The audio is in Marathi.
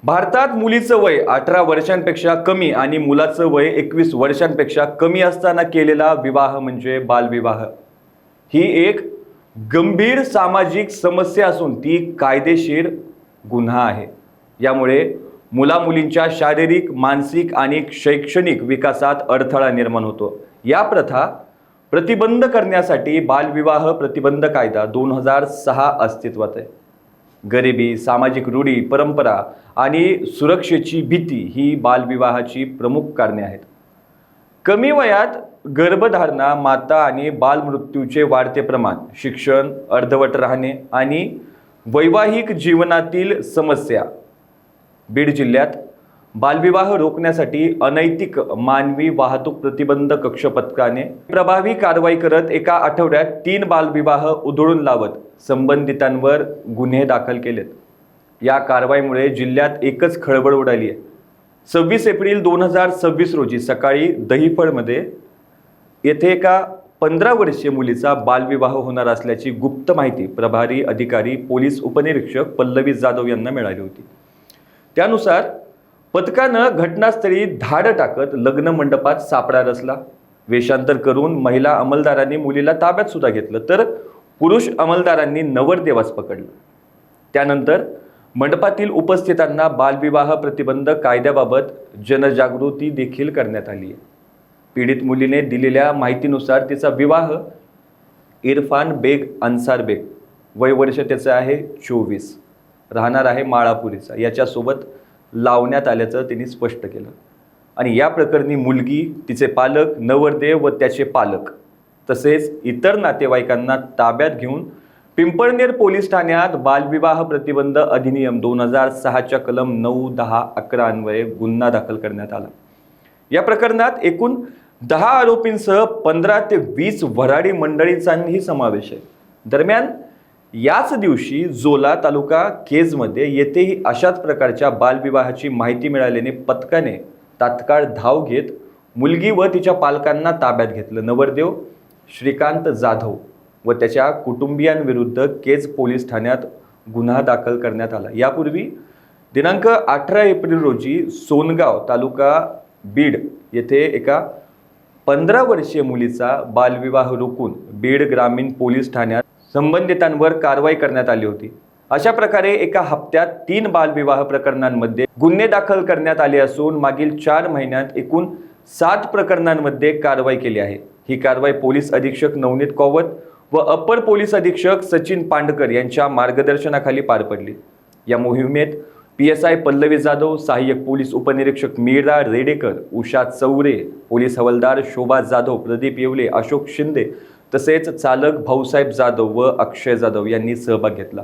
भारतात मुलीचं वय 18 वर्षांपेक्षा कमी आणि मुलाचं वय 21 वर्षांपेक्षा कमी असताना केलेला विवाह म्हणजे बालविवाह। ही एक गंभीर सामाजिक समस्या असून ती कायदेशीर गुन्हा आहे। यामुळे मुला-मुलींच्या शारीरिक, मानसिक आणि शैक्षणिक विकासात अडथळा निर्माण होतो। या प्रथा प्रतिबंध करण्यासाठी बालविवाह प्रतिबंध कायदा 2006 अस्तित्वात आहे। गरिबी, सामाजिक रूढी, परंपरा आणि सुरक्षेची भीती ही बालविवाहाची प्रमुख कारणे आहेत। कमी वयात गर्भधारणा, माता आणि बालमृत्यूचे वाढते प्रमाण, शिक्षण अर्धवट राहणे आणि वैवाहिक जीवनातील समस्या। बीड जिल्ह्यात बालविवाह रोखण्यासाठी अनैतिक मानवी वाहतूक प्रतिबंध कक्ष पथकाने प्रभावी कारवाई करत एका आठवड्यात 3 बालविवाह उधळून लावत संबंधितांवर गुन्हे दाखल केलेत। या कारवाईमुळे जिल्ह्यात एकच खळबळ उडाली आहे। 26 एप्रिल 2026 रोजी सकाळी दहिफळमध्ये येथे एका 15 वर्षीय मुलीचा बालविवाह होणार असल्याची गुप्त माहिती प्रभारी अधिकारी पोलीस उपनिरीक्षक पल्लवी जाधव यांना मिळाली होती। त्यानुसार पथकानं घटनास्थळी धाड टाकत लग्न मंडपात सापळा रचला। वेषांतर करून महिला अंमलदारांनी मुलीला ताब्यात सुद्धा घेतलं, तर पुरुष अंमलदारांनी नवरदेवास पकडलं। त्यानंतर मंडपातील उपस्थितांना बालविवाह प्रतिबंध कायद्याबाबत जनजागृती देखील करण्यात आली आहे। पीडित मुलीने दिलेल्या माहितीनुसार तिचा विवाह इरफान बेग अन्सार बेग, वय वर्ष त्याचं आहे 24, राहणार आहे माळापुरीचा, याच्यासोबत लावण्यात आल्याचं त्यांनी स्पष्ट केलं। आणि या प्रकरणी मुलगी, तिचे पालक, नवरदेव व त्याचे पालक तसेच इतर नातेवाईकांना ताब्यात घेऊन पिंपळनेर पोलीस ठाण्यात बालविवाह प्रतिबंध अधिनियम 2006च्या कलम 9, 10, 11 अन्वये गुन्हा दाखल करण्यात आला। या प्रकरणात एकूण 10 आरोपींसह 15 ते 20 वऱ्हाडी मंडळींचाही समावेश आहे। दरम्यान याच दिवशी जोला तालुका केजमध्ये येथेही अशाच प्रकारच्या बालविवाहाची माहिती मिळाल्याने पथकाने तात्काळ धाव घेत मुलगी व तिच्या पालकांना ताब्यात घेतलं। नवरदेव श्रीकांत जाधव व त्याच्या कुटुंबियांविरुद्ध केज पोलीस ठाण्यात गुन्हा दाखल करण्यात आला। यापूर्वी दिनांक 18 एप्रिल रोजी सोनगाव तालुका बीड येथे एका 15 वर्षीय मुलीचा बालविवाह रोखून बीड ग्रामीण पोलीस ठाण्यात संबंधितांवर कारवाई करण्यात आली होती। अशा प्रकारे एका हप्त्यात 3 बालविवाह प्रकरणांमध्ये गुन्हे दाखल करण्यात आले असून मागील 4 महिन्यात एकूण 7 प्रकरणांमध्ये कारवाई केली आहे। ही कारवाई पोलीस अधीक्षक नवनीत कौवत व अपर पोलीस अधीक्षक सचिन पांडकर यांच्या मार्गदर्शनाखाली पार पडली। या मोहिमेत PSI पल्लवी जाधव, सहाय्यक पोलीस उपनिरीक्षक मीरा रेडेकर, उषा चौरे, पोलीस हवालदार शोभा जाधव, प्रदीप येवले, अशोक शिंदे तसेच चालक भाऊसाहेब जाधव व अक्षय जाधव यांनी सहभाग घेतला।